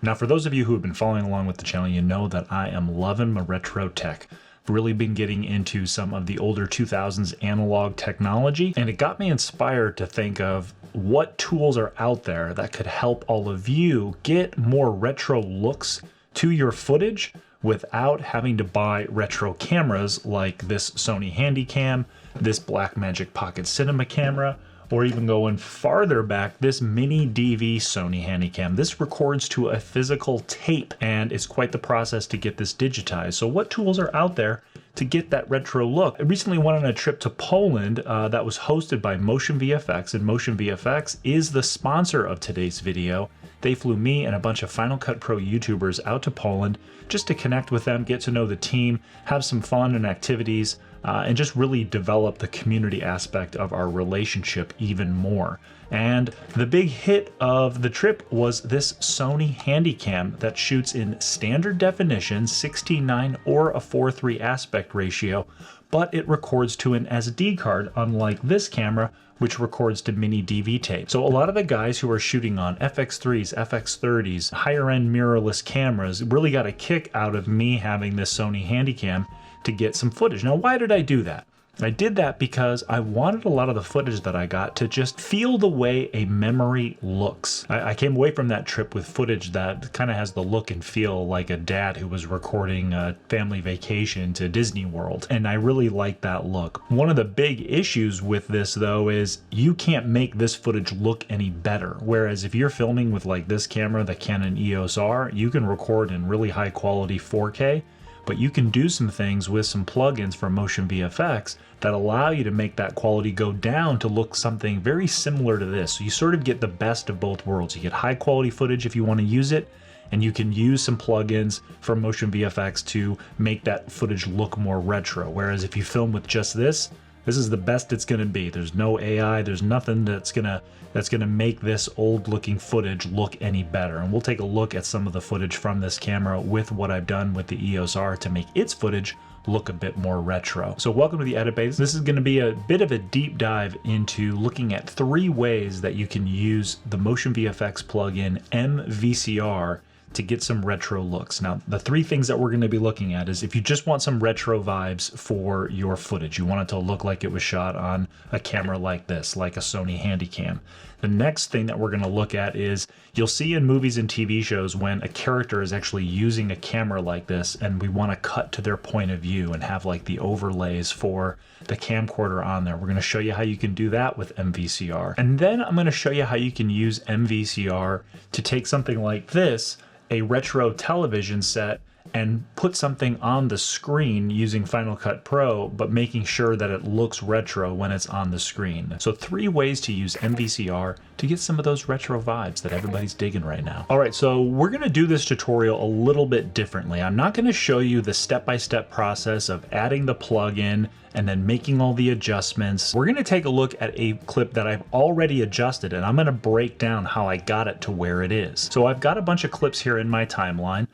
Now, for those of you who have been following along with the channel, you know that I am loving my retro tech. I've really been getting into some of the older 2000s analog technology, and it got me inspired to think of what tools are out there that could help all of you get more retro looks to your footage without having to buy retro cameras like this Sony Handycam, this Blackmagic Pocket Cinema camera, or even going farther back, this miniDV Sony Handycam. This records to a physical tape, and it's quite the process to get this digitized. So what tools are out there to get that retro look? I recently went on a trip to Poland that was hosted by MotionVFX, and MotionVFX is the sponsor of today's video. They flew me and a bunch of Final Cut Pro YouTubers out to Poland just to connect with them, get to know the team, have some fun and activities, and just really develop the community aspect of our relationship even more. And the big hit of the trip was this Sony Handycam that shoots in standard definition, 16:9 or a 4:3 aspect ratio, but it records to an SD card, unlike this camera, which records to miniDV tape. So a lot of the guys who are shooting on FX3s, FX30s, higher end mirrorless cameras really got a kick out of me having this Sony Handycam to get some footage. Now, why did I do that? I did that because I wanted a lot of the footage that I got to just feel the way a memory looks. I came away from that trip with footage that kind of has the look and feel like a dad who was recording a family vacation to Disney World, and I really like that look. One of the big issues with this though is you can't make this footage look any better, whereas if you're filming with like this camera, the Canon EOS R, you can record in really high quality 4K, but you can do some things with some plugins for MotionVFX that allow you to make that quality go down to look something very similar to this. So you sort of get the best of both worlds. You get high quality footage if you want to use it, and you can use some plugins from MotionVFX to make that footage look more retro. Whereas if you film with just this is the best it's going to be. There's no AI, there's nothing that's gonna make this old looking footage look any better. And we'll take a look at some of the footage from this camera with what I've done with the EOS R to make its footage look a bit more retro. So welcome to the Edit Bay. This is going to be a bit of a deep dive into looking at 3 ways that you can use the MotionVFX plugin MVCR to get some retro looks. Now, the 3 things that we're going to be looking at is if you just want some retro vibes for your footage, you want it to look like it was shot on a camera like this, like a Sony Handycam. The next thing that we're going to look at is you'll see in movies and TV shows when a character is actually using a camera like this and we want to cut to their point of view and have like the overlays for the camcorder on there. We're going to show you how you can do that with MVCR. And then I'm going to show you how you can use MVCR to take something like this, a retro television set, and put something on the screen using Final Cut Pro, but making sure that it looks retro when it's on the screen. So 3 ways to use MVCR to get some of those retro vibes that everybody's digging right now. All right, so we're gonna do this tutorial a little bit differently. I'm not gonna show you the step-by-step process of adding the plugin and then making all the adjustments. We're gonna take a look at a clip that I've already adjusted, and I'm gonna break down how I got it to where it is. So I've got a bunch of clips here in my timeline,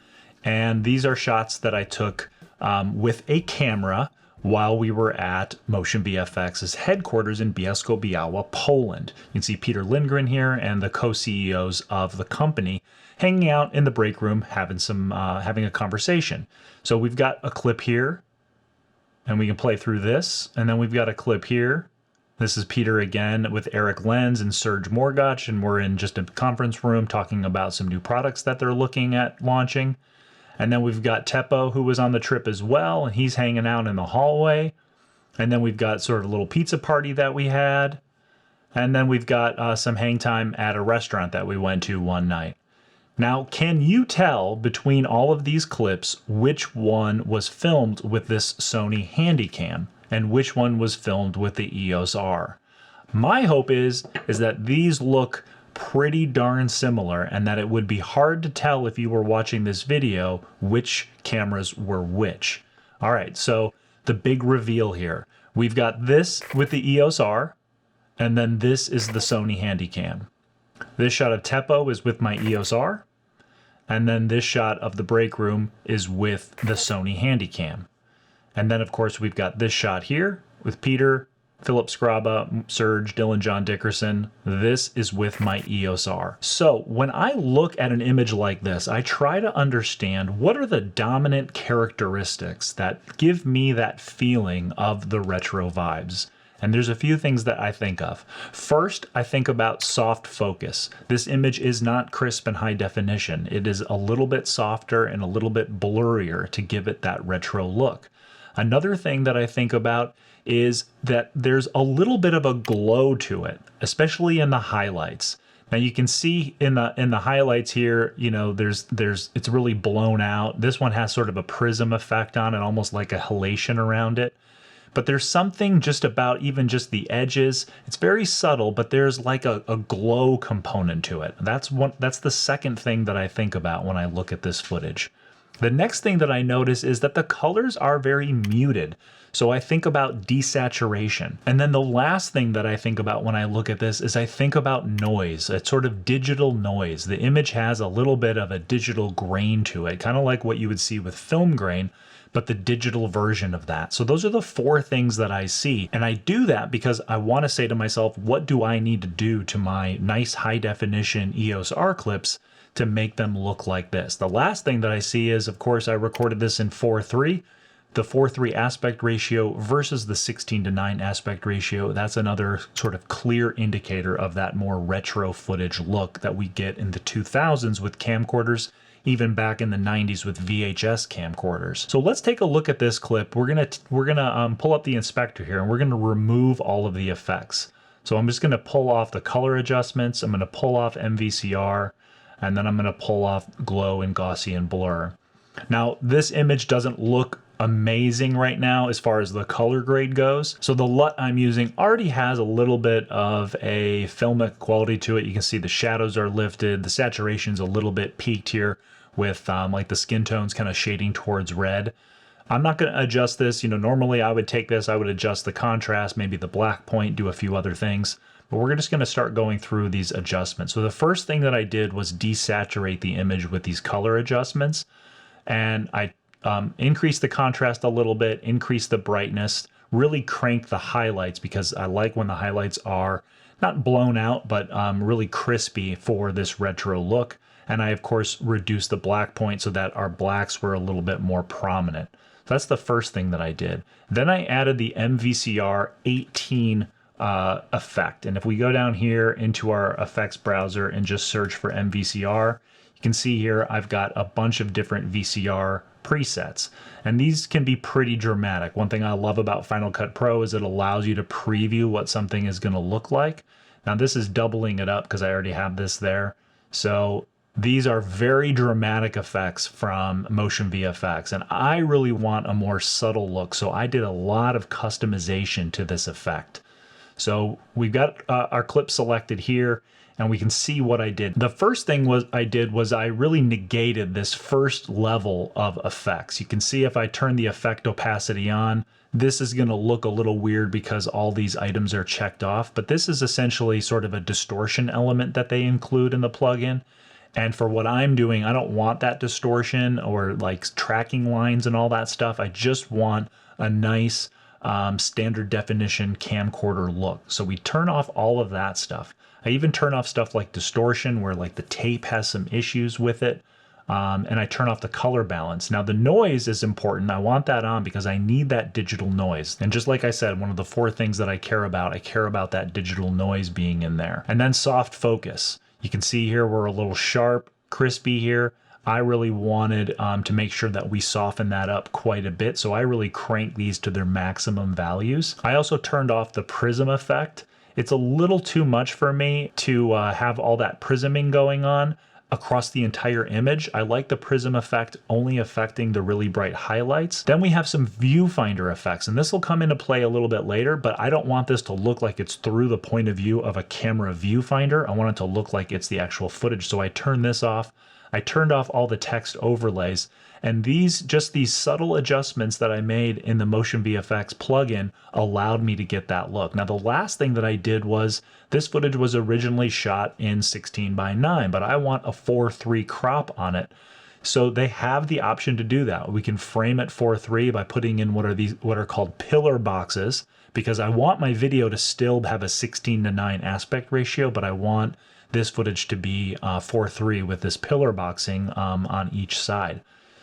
and these are shots that I took with a camera while we were at MotionVFX's headquarters in Bielsko-Biała, Poland. You can see Peter Lindgren here and the co-CEOs of the company hanging out in the break room having a conversation. So we've got a clip here, and we can play through this, and then we've got a clip here. This is Peter again with Eric Lenz and Serge Morgach, and we're in just a conference room talking about some new products that they're looking at launching. And then we've got Teppo, who was on the trip as well, and he's hanging out in the hallway. And then we've got sort of a little pizza party that we had. And then we've got some hang time at a restaurant that we went to one night. Now, can you tell between all of these clips which one was filmed with this Sony Handycam and which one was filmed with the EOS R? My hope is that these look pretty darn similar, and that it would be hard to tell if you were watching this video which cameras were which. All right, so the big reveal here. We've got this with the EOS R, and then this is the Sony Handycam. This shot of Teppo is with my EOS R, and then this shot of the break room is with the Sony Handycam. And then of course we've got this shot here with Peter Philip Scraba, Serge, Dylan John Dickerson. This is with my EOS R. So when I look at an image like this, I try to understand what are the dominant characteristics that give me that feeling of the retro vibes. And there's a few things that I think of. First, I think about soft focus. This image is not crisp and high definition. It is a little bit softer and a little bit blurrier to give it that retro look. Another thing that I think about is that there's a little bit of a glow to it, especially in the highlights. Now you can see in the highlights here, you know, it's really blown out. This one has sort of a prism effect on it, almost like a halation around it. But there's something just about even just the edges. It's very subtle, but there's like a glow component to it. That's the second thing that I think about when I look at this footage. The next thing that I notice is that the colors are very muted. So I think about desaturation. And then the last thing that I think about when I look at this is I think about noise. It's sort of digital noise. The image has a little bit of a digital grain to it, kind of like what you would see with film grain, but the digital version of that. So those are the four things that I see. And I do that because I want to say to myself, what do I need to do to my nice high definition EOS R clips to make them look like this? The last thing that I see is, of course, I recorded this in 4:3. The 4:3 aspect ratio versus the 16:9 aspect ratio, that's another sort of clear indicator of that more retro footage look that we get in the 2000s with camcorders, even back in the 90s with VHS camcorders. So let's take a look at this clip. We're gonna pull up the inspector here and we're gonna remove all of the effects. So I'm just gonna pull off the color adjustments, I'm gonna pull off MVCR, and then I'm gonna pull off glow and Gaussian blur. Now this image doesn't look amazing right now as far as the color grade goes. So the LUT I'm using already has a little bit of a filmic quality to it. You can see the shadows are lifted, the saturation's a little bit peaked here with like the skin tones kind of shading towards red. I'm not going to adjust this. You know, normally I would take this, I would adjust the contrast, maybe the black point, do a few other things, but we're just going to start going through these adjustments. So the first thing that I did was desaturate the image with these color adjustments, and I increase the contrast a little bit, increase the brightness, really crank the highlights because I like when the highlights are not blown out, but really crispy for this retro look. And I, of course, reduced the black point so that our blacks were a little bit more prominent. So that's the first thing that I did. Then I added the MVCR 18 effect. And if we go down here into our effects browser and just search for MVCR, you can see here I've got a bunch of different VCR presets, and these can be pretty dramatic. One thing I love about Final Cut Pro is it allows you to preview what something is going to look like. Now this is doubling it up because I already have this there. So these are very dramatic effects from MotionVFX, and I really want a more subtle look, so I did a lot of customization to this effect. So we've got our clip selected here, and we can see what I did. The first thing I really negated this first level of effects. You can see if I turn the effect opacity on, this is going to look a little weird because all these items are checked off, but this is essentially sort of a distortion element that they include in the plugin. And for what I'm doing, I don't want that distortion or like tracking lines and all that stuff. I just want a nice standard definition camcorder look. So we turn off all of that stuff. I even turn off stuff like distortion where like the tape has some issues with it. And I turn off the color balance. Now the noise is important. I want that on because I need that digital noise. And just like I said, one of the four things that I care about that digital noise being in there. And then soft focus. You can see here we're a little sharp, crispy here. I really wanted to make sure that we soften that up quite a bit. So I really cranked these to their maximum values. I also turned off the prism effect. It's a little too much for me to have all that prisming going on across the entire image. I like the prism effect only affecting the really bright highlights. Then we have some viewfinder effects, and this will come into play a little bit later, but I don't want this to look like it's through the point of view of a camera viewfinder. I want it to look like it's the actual footage. So I turned this off. I turned off all the text overlays, and these subtle adjustments that I made in the MotionVFX plugin allowed me to get that look. Now the last thing that I did was, this footage was originally shot in 16:9, but I want a 4:3 crop on it. So they have the option to do that. We can frame at 4:3 by putting in what are called pillar boxes. because I want my video to still have a 16:9 aspect ratio, but I want this footage to be 4:3 with this pillar boxing on each side.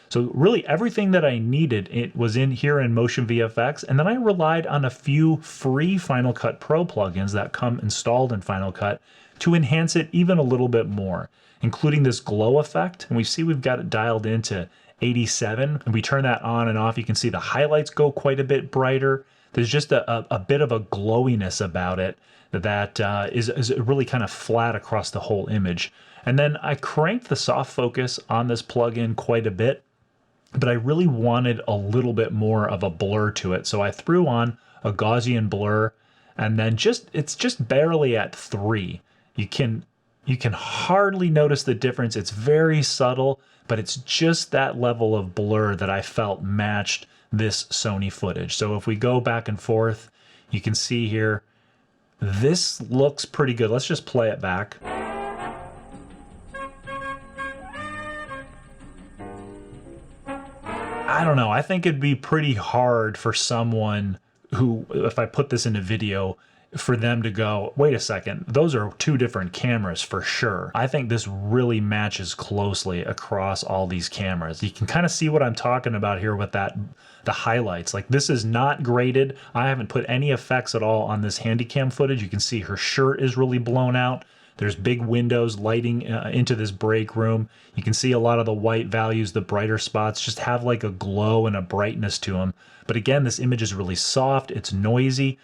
So really everything that I needed, it was in here in MotionVFX, and then I relied on a few free Final Cut Pro plugins that come installed in Final Cut to enhance it even a little bit more, including this glow effect. And we see we've got it dialed into 87, and we turn that on and off. You can see the highlights go quite a bit brighter. There's just a bit of a glowiness about it that is really kind of flat across the whole image. And then I cranked the soft focus on this plugin quite a bit, but I really wanted a little bit more of a blur to it. So I threw on a Gaussian blur, and then it's just barely at 3. You can hardly notice the difference. It's very subtle, but it's just that level of blur that I felt matched this Sony footage. So if we go back and forth, you can see here, this looks pretty good. Let's just play it back. I don't know. I think it'd be pretty hard for someone who, if I put this in a video, for them to go, wait a second, those are two different cameras for sure. I think this really matches closely across all these cameras. You can kind of see what I'm talking about here with the highlights. Like, this is not graded. I haven't put any effects at all on this Handycam footage. You can see her shirt is really blown out. There's big windows lighting into this break room. You can see a lot of the white values, the brighter spots just have like a glow and a brightness to them. But again, this image is really soft. It's noisy.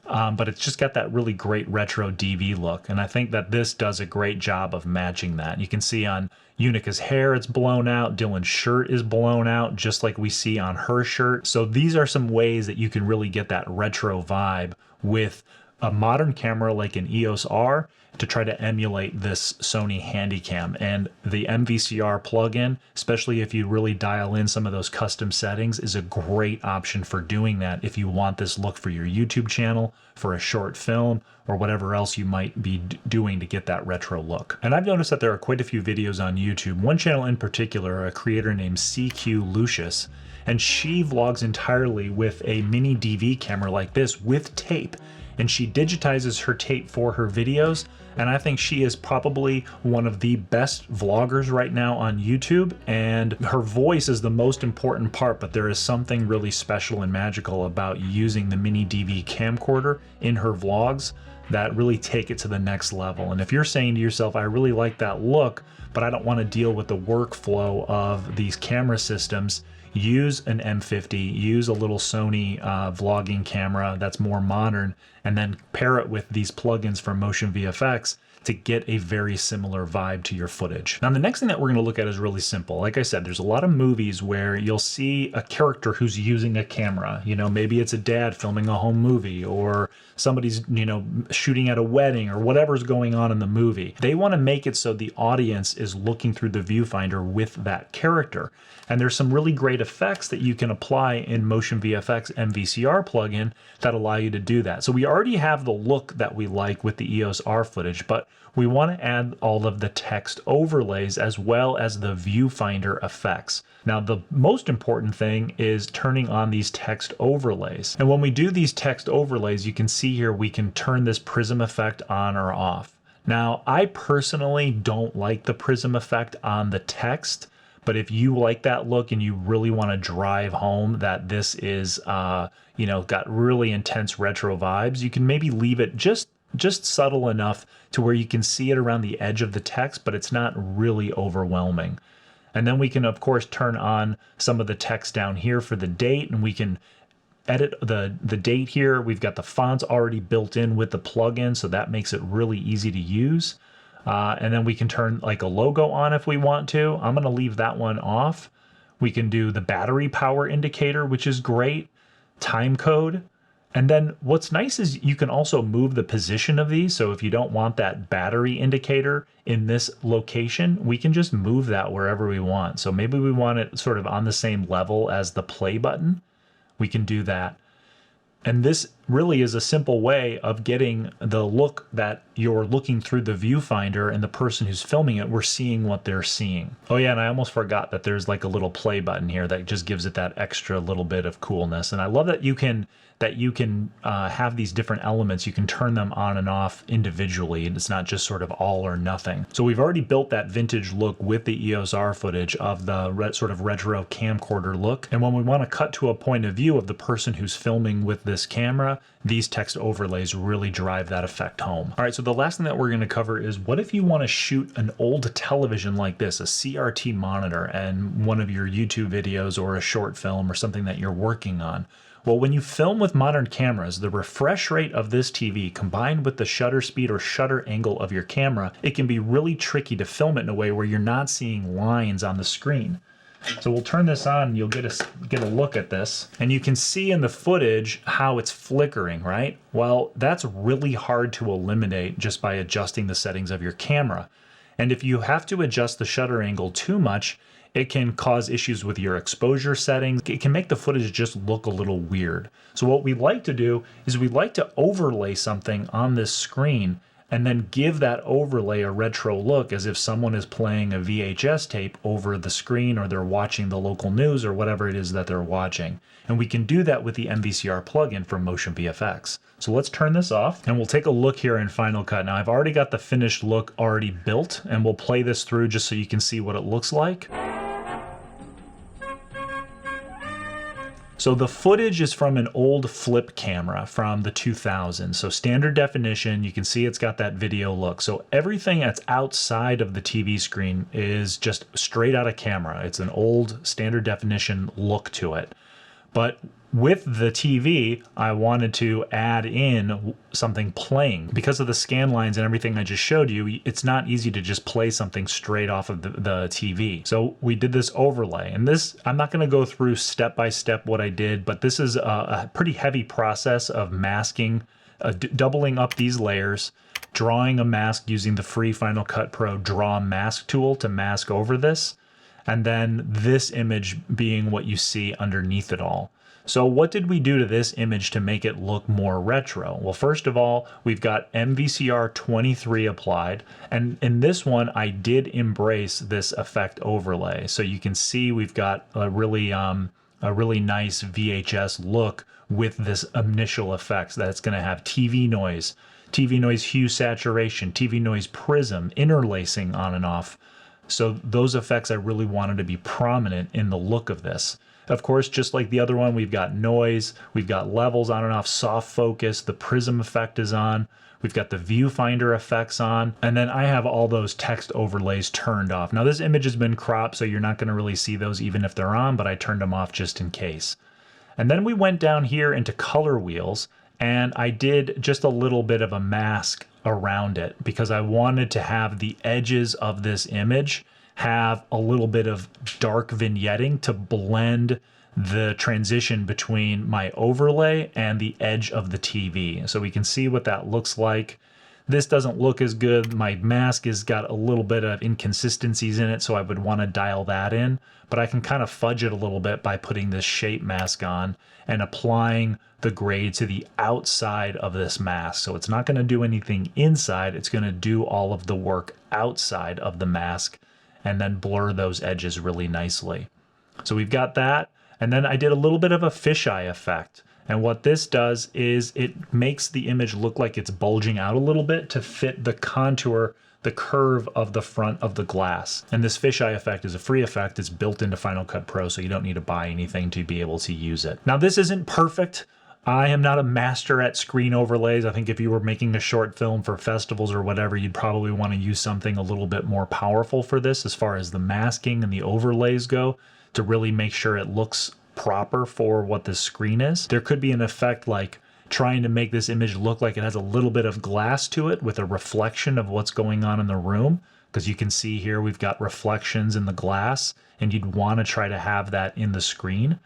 But it's just got that really great retro DV look. And I think that this does a great job of matching that. You can see on Unica's hair, it's blown out. Dylan's shirt is blown out, just like we see on her shirt. So these are some ways that you can really get that retro vibe with a modern camera like an EOS R to try to emulate this Sony Handycam. And the MVCR plugin, especially if you really dial in some of those custom settings, is a great option for doing that if you want this look for your YouTube channel, for a short film, or whatever else you might be doing to get that retro look. And I've noticed that there are quite a few videos on YouTube. One channel in particular, a creator named CQ Lucius, and she vlogs entirely with a miniDV camera like this with tape. And she digitizes her tape for her videos, and I think she is probably one of the best vloggers right now on YouTube, and her voice is the most important part, but there is something really special and magical about using the miniDV camcorder in her vlogs that really take it to the next level. And if you're saying to yourself, I really like that look, but I don't want to deal with the workflow of these camera systems, use an M50, use a little Sony vlogging camera that's more modern, and then pair it with these plugins from MotionVFX to get a very similar vibe to your footage. Now, the next thing that we're going to look at is really simple. Like I said, there's a lot of movies where you'll see a character who's using a camera. You know, maybe it's a dad filming a home movie, or somebody's, you know, shooting at a wedding, or whatever's going on in the movie. They want to make it so the audience is looking through the viewfinder with that character. And there's some really great effects that you can apply in MotionVFX MVCR plugin that allow you to do that. So we already have the look that we like with the EOS R footage, but we want to add all of the text overlays as well as the viewfinder effects. Now, the most important thing is turning on these text overlays. And when we do these text overlays, you can see here we can turn this prism effect on or off. Now, I personally don't like the prism effect on the text, but if you like that look and you really want to drive home that this is, you know, got really intense retro vibes, you can maybe leave it just subtle enough to where you can see it around the edge of the text, but it's not really overwhelming. And then we can, of course, turn on some of the text down here for the date, and we can edit the date here. We've got the fonts already built in with the plugin, so that makes it really easy to use. And then we can turn like a logo on if we want to. I'm going to leave that one off. We can do the battery power indicator, which is great. Time code. And then what's nice is you can also move the position of these. So if you don't want that battery indicator in this location, we can just move that wherever we want. So maybe we want it sort of on the same level as the play button. We can do that. And this really is a simple way of getting the look that you're looking through the viewfinder, and the person who's filming it, we're seeing what they're seeing. Oh yeah, and I almost forgot that there's like a little play button here that just gives it that extra little bit of coolness. And I love that you can have these different elements. You can turn them on and off individually, and it's not just sort of all or nothing. So we've already built that vintage look with the EOS R footage of the sort of retro camcorder look. And when we want to cut to a point of view of the person who's filming with this camera, these text overlays really drive that effect home. All right, so the last thing that we're going to cover is, what if you want to shoot an old television like this, a CRT monitor, and one of your YouTube videos or a short film or something that you're working on? Well, when you film with modern cameras, the refresh rate of this TV combined with the shutter speed or shutter angle of your camera, it can be really tricky to film it in a way where you're not seeing lines on the screen. So we'll turn this on and you'll get a look at this, and you can see in the footage how it's flickering, right? Well, that's really hard to eliminate just by adjusting the settings of your camera. And if you have to adjust the shutter angle too much, it can cause issues with your exposure settings. It can make the footage just look a little weird. So what we like to do is we like to overlay something on this screen and then give that overlay a retro look, as if someone is playing a VHS tape over the screen, or they're watching the local news or whatever it is that they're watching. And we can do that with the MVCR plugin from MotionVFX. So let's turn this off and we'll take a look here in Final Cut. Now I've already got the finished look already built, and we'll play this through just so you can see what it looks like. So the footage is from an old flip camera from the 2000s. So standard definition, you can see it's got that video look. So everything that's outside of the TV screen is just straight out of camera. It's an old standard definition look to it. But with the TV, I wanted to add in something playing. Because of the scan lines and everything I just showed you, it's not easy to just play something straight off of the TV. So we did this overlay, and this, I'm not going to go through step by step what I did, but this is a pretty heavy process of masking, doubling up these layers, drawing a mask using the free Final Cut Pro Draw Mask tool to mask over this, and then this image being what you see underneath it all. So what did we do to this image to make it look more retro? Well, first of all, we've got MVCR 23 applied, and in this one I did embrace this effect overlay. So you can see we've got a really nice VHS look with this initial effects that's going to have TV noise hue saturation, TV noise prism, interlacing on and off. So those effects I really wanted to be prominent in the look of this. Of course, just like the other one, we've got noise, we've got levels on and off, soft focus, the prism effect is on, we've got the viewfinder effects on, and then I have all those text overlays turned off. Now this image has been cropped, so you're not going to really see those even if they're on, but I turned them off just in case. And then we went down here into color wheels, and I did just a little bit of a mask around it because I wanted to have the edges of this image have a little bit of dark vignetting to blend the transition between my overlay and the edge of the TV. So we can see what that looks like. This doesn't look as good. My mask has got a little bit of inconsistencies in it, so I would want to dial that in. But I can kind of fudge it a little bit by putting this shape mask on and applying the grade to the outside of this mask. So it's not going to do anything inside. It's going to do all of the work outside of the mask and then blur those edges really nicely. So we've got that. And then I did a little bit of a fisheye effect. And what this does is it makes the image look like it's bulging out a little bit to fit the contour, the curve of the front of the glass. And this fisheye effect is a free effect. It's built into Final Cut Pro, so you don't need to buy anything to be able to use it. Now this isn't perfect. I am not a master at screen overlays. I think if you were making a short film for festivals or whatever, you'd probably want to use something a little bit more powerful for this as far as the masking and the overlays go to really make sure it looks proper for what the screen is. There could be an effect like trying to make this image look like it has a little bit of glass to it with a reflection of what's going on in the room, because you can see here we've got reflections in the glass, and you'd want to try to have that in the screen.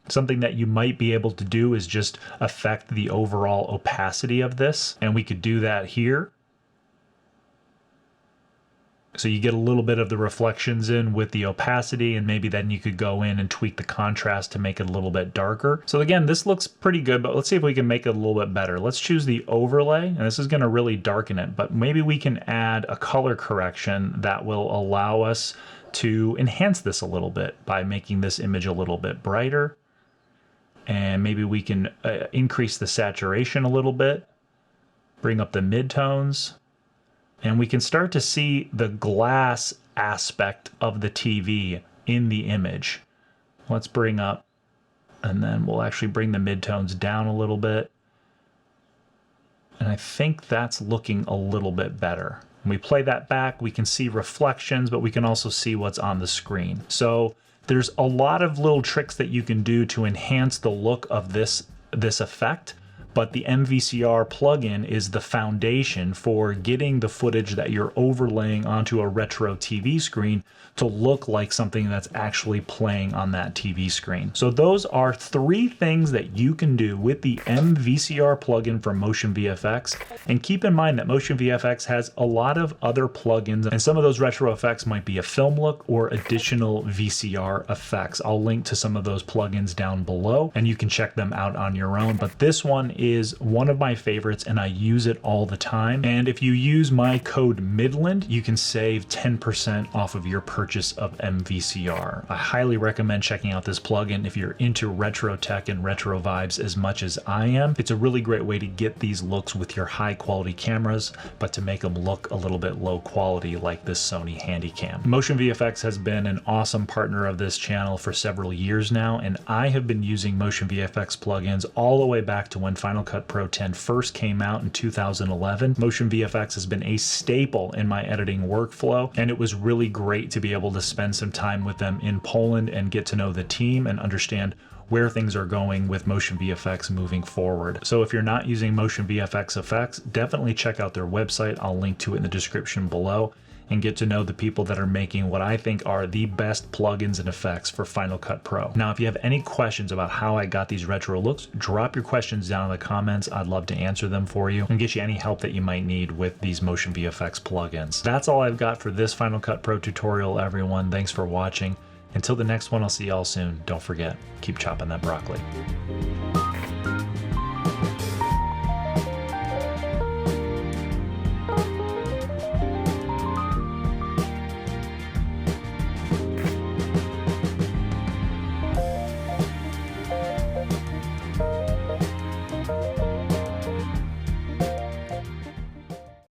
Something that you might be able to do is just affect the overall opacity of this, and we could do that here. So you get a little bit of the reflections in with the opacity, and maybe then you could go in and tweak the contrast to make it a little bit darker. So again, this looks pretty good, but let's see if we can make it a little bit better. Let's choose the overlay, and this is going to really darken it, but maybe we can add a color correction that will allow us to enhance this a little bit by making this image a little bit brighter. And maybe we can increase the saturation a little bit, bring up the midtones. And we can start to see the glass aspect of the TV in the image. Let's bring up, and then we'll actually bring the midtones down a little bit. And I think that's looking a little bit better. When we play that back, we can see reflections, but we can also see what's on the screen. So there's a lot of little tricks that you can do to enhance the look of this effect. But the MVCR plugin is the foundation for getting the footage that you're overlaying onto a retro TV screen to look like something that's actually playing on that TV screen. So those are 3 things that you can do with the MVCR plugin for MotionVFX. And keep in mind that MotionVFX has a lot of other plugins, and some of those retro effects might be a film look or additional VCR effects. I'll link to some of those plugins down below, and you can check them out on your own. But this one is one of my favorites, and I use it all the time. And if you use my code Midland, you can save 10% off of your purchase of MVCR. I highly recommend checking out this plugin if you're into retro tech and retro vibes as much as I am. It's a really great way to get these looks with your high quality cameras, but to make them look a little bit low quality like this Sony Handycam. MotionVFX has been an awesome partner of this channel for several years now, and I have been using MotionVFX plugins all the way back to when Final Cut Pro 10 first came out in 2011. MotionVFX has been a staple in my editing workflow, and it was really great to be able to spend some time with them in Poland and get to know the team and understand where things are going with MotionVFX moving forward. So if you're not using MotionVFX effects, definitely check out their website. I'll link to it in the description below, and get to know the people that are making what I think are the best plugins and effects for Final Cut Pro. Now, if you have any questions about how I got these retro looks, drop your questions down in the comments. I'd love to answer them for you and get you any help that you might need with these MotionVFX plugins. That's all I've got for this Final Cut Pro tutorial, everyone. Thanks for watching. Until the next one, I'll see y'all soon. Don't forget, keep chopping that broccoli.